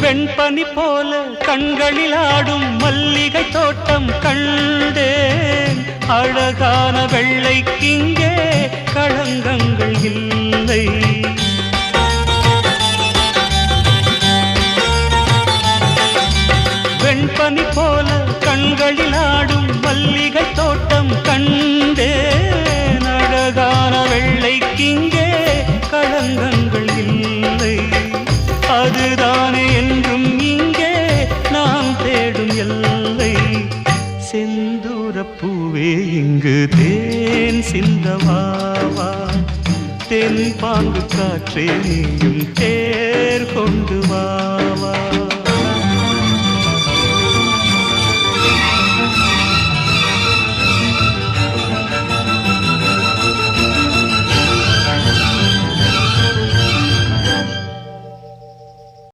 வெண்பனி போல கண்களில் ஆடும் மல்லிகை தோட்டம் கண்டேன். அழகான வெள்ளைக்கிங்கே களங்கங்கள் இல்லை. வெண்பனி போல கண்களில் ஆடும் மல்லிகை தோட்டம் கண்டேன். அழகான வெள்ளைக்கிங்கே களங்கங்கள் இல்லை. அதுதானே என்றும் இங்கே நாம் தேடும் எல்லை. செந்தூரப்பூவே இங்கு தேன் சிந்தவாவா, தென் பாங்கு காற்றே நீயும் தேர் கொண்டு வா.